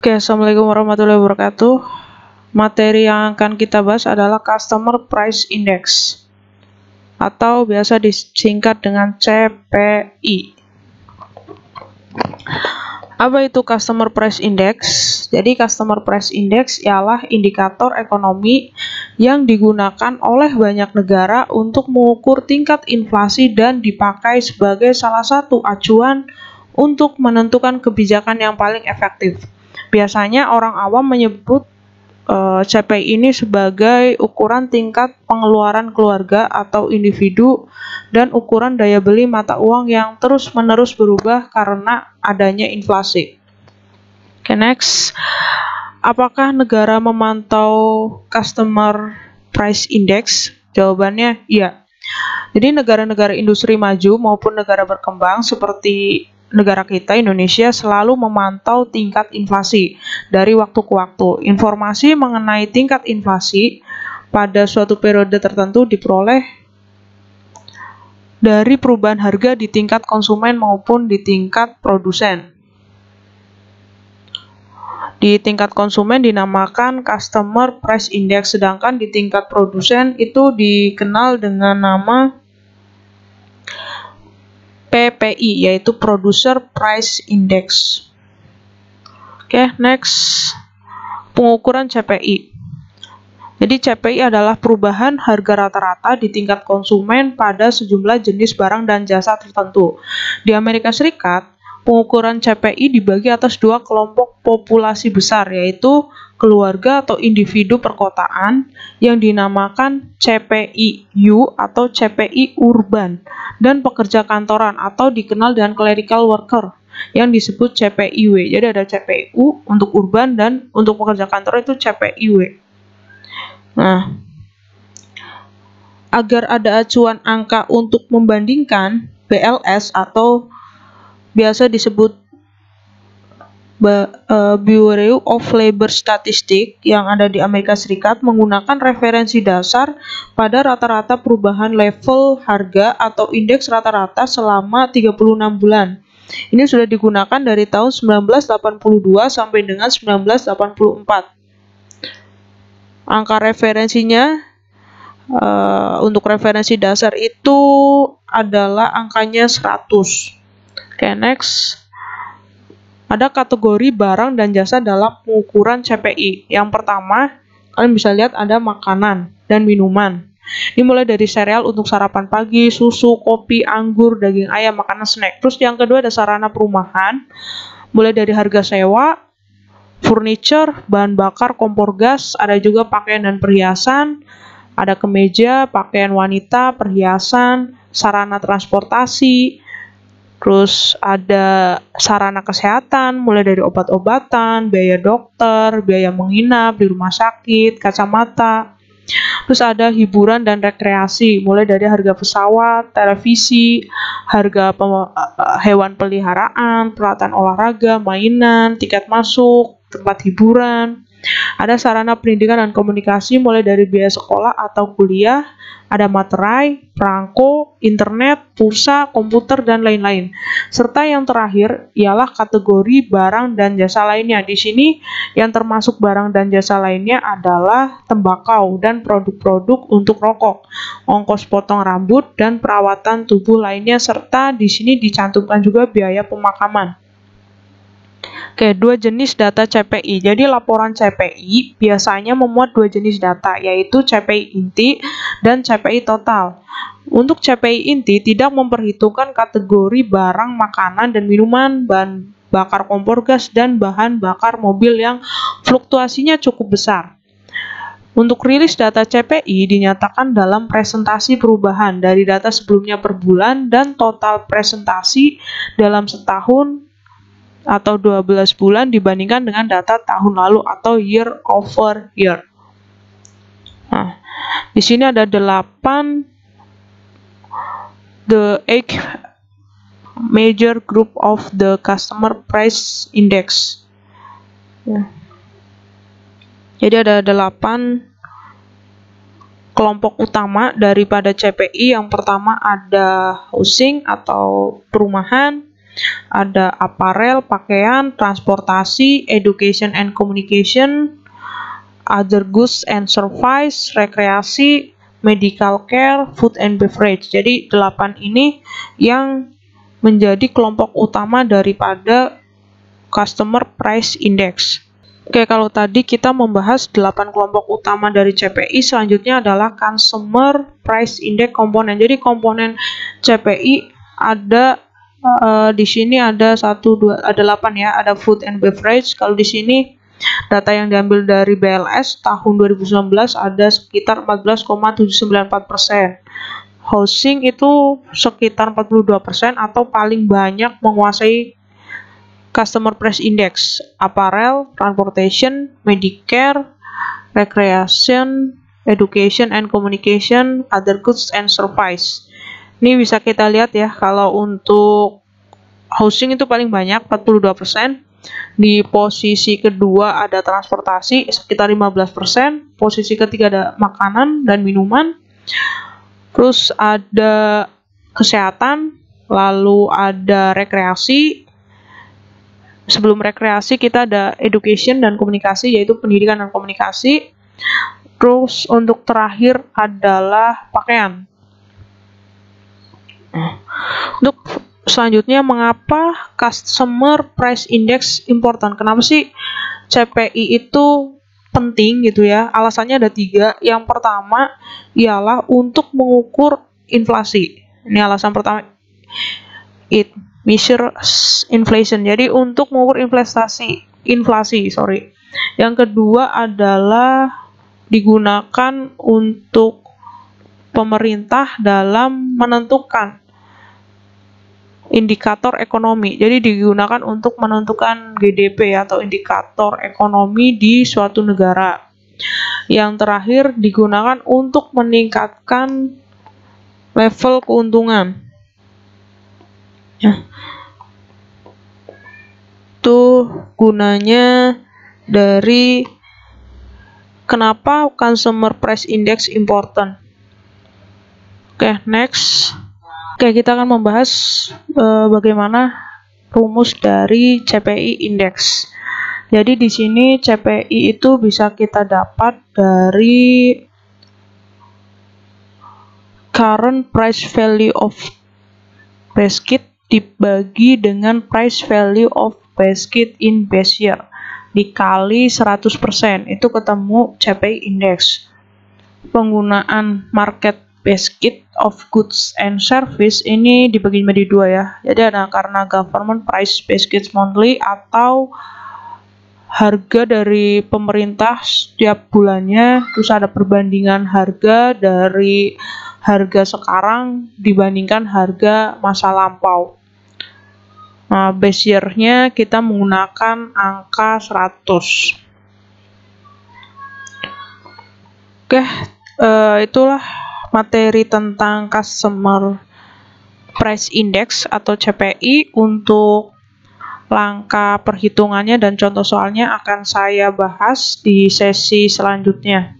Oke, assalamualaikum warahmatullahi wabarakatuh. Materi yang akan kita bahas adalah Customer Price Index atau biasa disingkat dengan CPI. Apa itu Customer Price Index? Jadi Customer Price Index ialah indikator ekonomi yang digunakan oleh banyak negara untuk mengukur tingkat inflasi dan dipakai sebagai salah satu acuan untuk menentukan kebijakan yang paling efektif. Biasanya orang awam menyebut CPI ini sebagai ukuran tingkat pengeluaran keluarga atau individu dan ukuran daya beli mata uang yang terus-menerus berubah karena adanya inflasi. Oke, next. Apakah negara memantau Customer Price Index? Jawabannya iya. Jadi negara-negara industri maju maupun negara berkembang seperti negara kita, Indonesia, selalu memantau tingkat inflasi dari waktu ke waktu. Informasi mengenai tingkat inflasi pada suatu periode tertentu diperoleh dari perubahan harga di tingkat konsumen maupun di tingkat produsen. Di tingkat konsumen dinamakan Customer Price Index, sedangkan di tingkat produsen itu dikenal dengan nama PPI, yaitu Producer Price Index. Oke, next. Pengukuran CPI. Jadi CPI adalah perubahan harga rata-rata di tingkat konsumen pada sejumlah jenis barang dan jasa tertentu. Di Amerika Serikat, pengukuran CPI dibagi atas dua kelompok populasi besar, yaitu keluarga atau individu perkotaan yang dinamakan CPI-U atau CPI urban, dan pekerja kantoran atau dikenal dengan clerical worker yang disebut CPI-W. Jadi ada CPI-U untuk urban dan untuk pekerja kantor itu CPI-W. Nah, agar ada acuan angka untuk membandingkan, BLS atau biasa disebut Bureau of Labor Statistics yang ada di Amerika Serikat menggunakan referensi dasar pada rata-rata perubahan level harga atau indeks rata-rata selama 36 bulan. Ini sudah digunakan dari tahun 1982 sampai dengan 1984. Angka referensinya untuk referensi dasar itu adalah angkanya 100. Oke, next. Ada kategori barang dan jasa dalam pengukuran CPI. Yang pertama, kalian bisa lihat ada makanan dan minuman. Ini mulai dari sereal untuk sarapan pagi, susu, kopi, anggur, daging ayam, makanan snack. Terus yang kedua ada sarana perumahan, mulai dari harga sewa, furniture, bahan bakar, kompor gas, ada juga pakaian dan perhiasan, ada kemeja, pakaian wanita, perhiasan, sarana transportasi. Terus ada sarana kesehatan, mulai dari obat-obatan, biaya dokter, biaya menginap di rumah sakit, kacamata. Terus ada hiburan dan rekreasi, mulai dari harga pesawat, televisi, harga hewan peliharaan, peralatan olahraga, mainan, tiket masuk, tempat hiburan. Ada sarana pendidikan dan komunikasi, mulai dari biaya sekolah atau kuliah, ada materai, perangko, internet, pulsa, komputer, dan lain-lain. Serta yang terakhir ialah kategori barang dan jasa lainnya. Di sini yang termasuk barang dan jasa lainnya adalah tembakau dan produk-produk untuk rokok, ongkos potong rambut, dan perawatan tubuh lainnya, serta di sini dicantumkan juga biaya pemakaman. Oke, dua jenis data CPI. Jadi laporan CPI biasanya memuat dua jenis data, yaitu CPI inti dan CPI total. Untuk CPI inti tidak memperhitungkan kategori barang, makanan, dan minuman, bahan bakar kompor gas, dan bahan bakar mobil yang fluktuasinya cukup besar. Untuk rilis data CPI dinyatakan dalam presentasi perubahan dari data sebelumnya per bulan dan total presentasi dalam setahun atau 12 bulan dibandingkan dengan data tahun lalu atau year over year. Nah, di sini ada 8 the 8 major group of the Customer Price Index. Ya. Jadi ada 8 kelompok utama daripada CPI. Yang pertama ada housing atau perumahan. Ada apparel, pakaian, transportasi, education and communication, other goods and service, rekreasi, medical care, food and beverage. Jadi 8 ini yang menjadi kelompok utama daripada Customer Price Index. Oke, kalau tadi kita membahas 8 kelompok utama dari CPI, selanjutnya adalah Consumer Price Index komponen. Jadi komponen CPI ada di sini ada 8 ya, ada food and beverage. Kalau di sini data yang diambil dari BLS tahun 2019 ada sekitar 14,794%. Housing itu sekitar 42% atau paling banyak menguasai Customer Price Index. Apparel, transportation, medicare, recreation, education and communication, other goods and service. Ini bisa kita lihat ya, kalau untuk housing itu paling banyak 42%. Di posisi kedua ada transportasi sekitar 15%, posisi ketiga ada makanan dan minuman, terus ada kesehatan, lalu ada rekreasi. Sebelum rekreasi kita ada education dan komunikasi, yaitu pendidikan dan komunikasi. Terus untuk terakhir adalah pakaian. Untuk selanjutnya, mengapa Customer Price Index important? Kenapa sih CPI itu penting gitu ya? Alasannya ada 3. Yang pertama ialah untuk mengukur inflasi. Ini alasan pertama. It measures inflation. Jadi untuk mengukur inflasi. Yang kedua adalah digunakan untuk pemerintah dalam menentukan indikator ekonomi. Jadi digunakan untuk menentukan GDP atau indikator ekonomi di suatu negara. Yang terakhir digunakan untuk meningkatkan level keuntungan. Ya. Itu gunanya dari kenapa Consumer Price Index important. Oke, next. Oke, kita akan membahas bagaimana rumus dari CPI Index. Jadi di sini CPI itu bisa kita dapat dari current price value of basket dibagi dengan price value of basket in base year dikali 100%, itu ketemu CPI Index. Penggunaan market basket of goods and service ini dibagi menjadi 2 ya. Jadi ada karena government price basket monthly atau harga dari pemerintah setiap bulannya, terus ada perbandingan harga dari harga sekarang dibandingkan harga masa lampau. Nah, base year-nya kita menggunakan angka 100. Oke, itulah materi tentang Customer Price Index atau CPI. Untuk langkah perhitungannya dan contoh soalnya akan saya bahas di sesi selanjutnya.